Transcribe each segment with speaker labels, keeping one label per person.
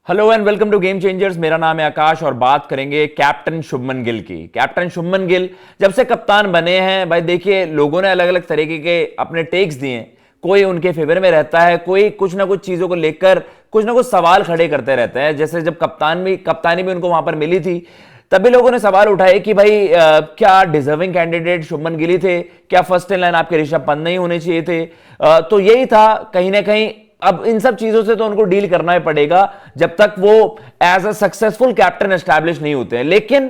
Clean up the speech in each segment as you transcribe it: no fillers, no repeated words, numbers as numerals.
Speaker 1: Hello and welcome to game changers. मेरा नाम है आकाश और बात करेंगे कैप्टन शुभमन गिल की। कैप्टन शुभमन गिल जब से कप्तान बने हैं भाई देखिए लोगों ने अलग अलग तरीके के अपने टेक्स दिए हैं। कोई उनके फेवर में रहता है, कोई कुछ ना कुछ चीजों को लेकर कुछ ना कुछ सवाल खड़े करते रहते हैं। जैसे जब कप्तानी भी उनको वहां पर मिली थी तभी लोगों ने सवाल उठाए कि भाई क्या डिजर्विंग कैंडिडेट शुभमन गिल ही थे, क्या फर्स्ट इन लाइन आपके ऋषभ पंत नहीं होने चाहिए थे। तो यही था कहीं ना कहीं। अब इन सब चीजों से तो उनको डील करना ही पड़ेगा जब तक वो as a successful captain establish नहीं होते हैं। लेकिन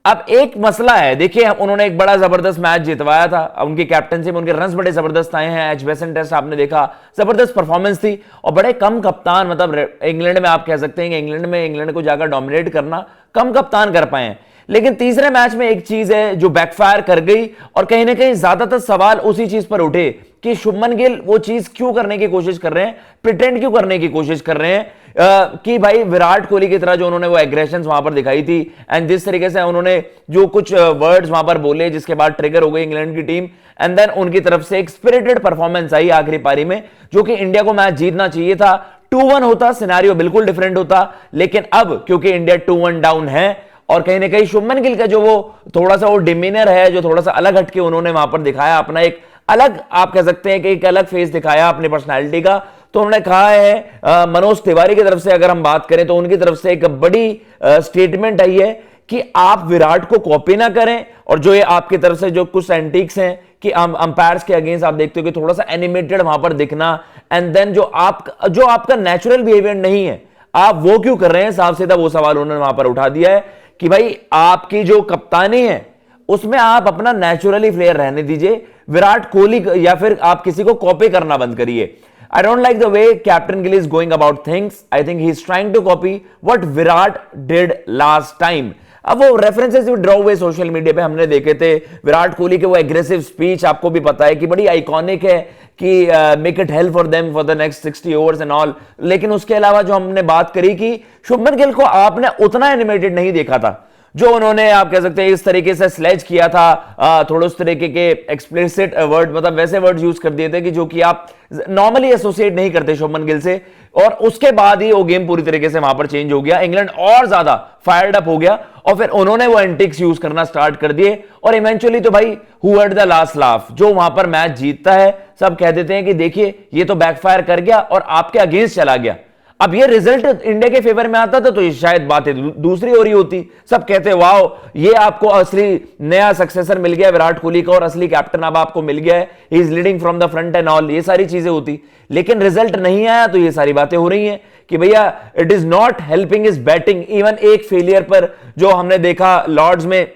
Speaker 1: अब एक मसला है, देखिए उन्होंने एक बड़ा जबरदस्त मैच जितवाया था, उनकी कैप्टनसी में उनके रन्स बड़े जबरदस्त आए हैं। एजबेसन टेस्ट आपने देखा, जबरदस्त परफॉर्मेंस थी और बड़े कम कप्तान, मतलब इंग्लैंड में आप कह सकते हैं कि इंग्लैंड को जाकर डोमिनेट करना कम कप्तान कर पाए हैं। लेकिन तीसरे मैच में एक चीज है जो बैकफायर कर गई और कहीं ना कहीं ज्यादातर सवाल उसी चीज पर उठे कि शुभमन गिल वो चीज क्यों करने की कोशिश कर रहे हैं, प्रिटेंड क्यों करने की कोशिश कर रहे हैं कि भाई विराट कोहली की तरह जो उन्होंने वो एग्रेशन वहां पर दिखाई थी एंड जिस तरीके से उन्होंने जो कुछ वर्ड्स वहां पर बोले जिसके बाद ट्रिगर हो गई इंग्लैंड की टीम एंड देन उनकी तरफ से एक स्पिरिटेड परफॉर्मेंस आई आखिरी पारी में जो कि इंडिया को मैच जीतना चाहिए था। 2-1 होता, सिनेरियो बिल्कुल डिफरेंट होता, लेकिन अब क्योंकि इंडिया 2-1 डाउन है और कहीं ना कहीं शुभमन गिल का जो वो थोड़ा सा वो डिमीनर है, जो थोड़ा सा अलग हटके उन्होंने वहां पर दिखाया अपना एक अलग, आप कह सकते हैं कि एक अलग फेस दिखाया अपनी पर्सनालिटी का। तो उन्होंने कहा है मनोज तिवारी की तरफ से अगर हम बात करें तो उनकी तरफ से एक बड़ी स्टेटमेंट आई है कि आप विराट को कॉपी ना करें और जो ये आपकी तरफ से जो कुछ एंटिक्स हैं कि अंपायर्स के अगेंस्ट आप देखते हो कि थोड़ा सा एनिमेटेड वहां पर दिखना एंड देन जो आपका नेचुरल बिहेवियर नहीं है आप वो क्यों कर रहे हैं, साफ सीधा वो सवाल उन्होंने वहां पर उठा दिया है कि भाई आपकी जो कप्तानी है उसमें आप अपना नेचुरली फ्लेयर रहने दीजिए, विराट कोहली या फिर आप किसी को कॉपी करना बंद करिए। I don't like the way Captain Gill is going about things. I think he's trying to copy what Virat did last time. अब वो रेफरेंसेस भी ड्रॉ हुए सोशल मीडिया पे हमने देखे थे। विराट कोहली के वो एग्रेसिव स्पीच आपको भी पता है कि बड़ी आइकॉनिक है कि make it help for them for the next 60 overs and all. लेकिन उसके अलावा जो हमने बात करी कि शुभमन गिल को आपने उतना एनिमेटेड नहीं देखा था जो उन्होंने आप कह सकते हैं इस तरीके से स्लेज किया था, थोड़े उस तरीके के एक्सप्लिसिट वर्ड, मतलब वैसे वर्ड यूज कर दिए थे कि जो कि आप नॉर्मली एसोसिएट नहीं करते शुभमन गिल से। और उसके बाद ही वो गेम पूरी तरीके से वहां पर चेंज हो गया, इंग्लैंड और ज्यादा फायर्ड अप हो गया और फिर उन्होंने वो एंटिक्स यूज करना स्टार्ट कर दिए और इवेंचुअली तो भाई who heard the last laugh, जो वहां पर मैच जीतता है सब कह देते हैं कि देखिए ये तो बैकफायर कर गया और आपके अगेंस्ट चला गया। अब ये रिजल्ट इंडिया के फेवर में आता था तो ये शायद बातें दूसरी हो रही होती, सब कहते वाओ ये आपको असली नया सक्सेसर मिल गया विराट कोहली का और असली कैप्टन अब आपको मिल गया है, he is leading from the front end all, ये सारी चीजें होती। लेकिन रिजल्ट नहीं आया तो ये सारी बातें हो रही हैं कि भैया it is not helping is batting. Even एक फेलियर पर जो हमने देखा लॉर्ड्स में,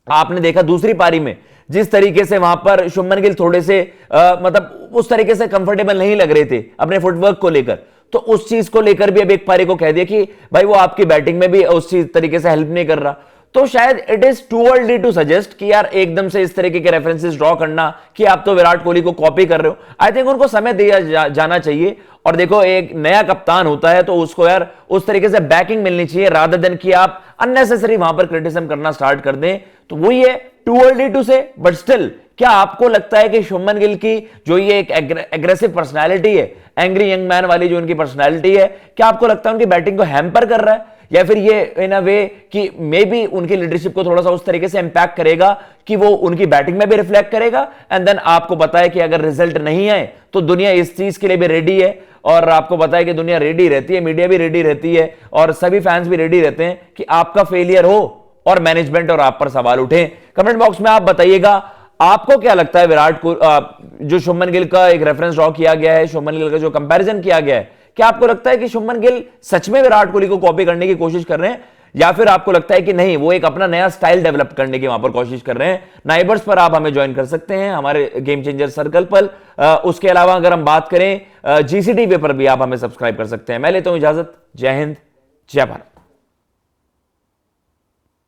Speaker 1: आपने देखा दूसरी पारी में जिस तरीके से वहां पर शुभमन गिल थोड़े से मतलब उस तरीके से कंफर्टेबल नहीं लग रहे थे अपने फुटवर्क को लेकर, तो उस चीज को लेकर भी अब एक पारी को कह दिया कि भाई वो आपकी बैटिंग में भी उस चीज तरीके से हेल्प नहीं कर रहा। तो शायद it is too early to suggest कि यार एकदम से इस तरीके के रेफरेंसेस ड्रॉ करना कि आप तो विराट कोहली को कॉपी कर रहे हो। आई थिंक उनको समय दिया जाना चाहिए और देखो एक नया कप्तान होता है तो उसको यार उस तरीके से बैकिंग मिलनी चाहिए रादर देन कि आप अननेसेसरी वहां पर क्रिटिसिज्म करना स्टार्ट कर दें। तो वही है, टू अर्ली टू से, बट स्टिल क्या आपको लगता है कि शुभमन गिल की जो ये एक एग्रेसिव पर्सनालिटी है, एंग्री यंग मैन वाली जो उनकी पर्सनालिटी है, क्या आपको लगता है उनकी बैटिंग को हैम्पर कर रहा है या फिर ये इन अ वे कि मे बी उनकी लीडरशिप को थोड़ा सा उस तरीके से इंपैक्ट करेगा कि वो उनकी बैटिंग में भी रिफ्लेक्ट करेगा एंड देन आपको पता है कि अगर रिजल्ट नहीं आए तो दुनिया इस चीज के लिए भी रेडी है और आपको पता है कि दुनिया रेडी रहती है, मीडिया भी रेडी रहती है और सभी फैंस भी रेडी रहते हैं कि आपका फेलियर हो और मैनेजमेंट और आप पर सवाल उठे। कमेंट बॉक्स में आप बताइएगा आपको क्या लगता है विराट को जो शुभमन गिल का एक रेफरेंस ड्रॉ किया गया है, शुभमन गिल का जो कंपैरिजन किया गया है, क्या आपको लगता है कि शुभमन गिल सच में विराट कोहली को कॉपी करने की कोशिश कर रहे हैं या फिर आपको लगता है कि नहीं वो एक अपना नया स्टाइल डेवलप करने की वहां पर कोशिश कर रहे हैं। नाइबर्स पर आप हमें ज्वाइन कर सकते हैं हमारे गेम चेंजर सर्कल पर। उसके अलावा अगर हम बात करें GCTV पर भी आप हमें सब्सक्राइब कर सकते हैं। मैं लेता हूं इजाजत, जय हिंद, जय भारत।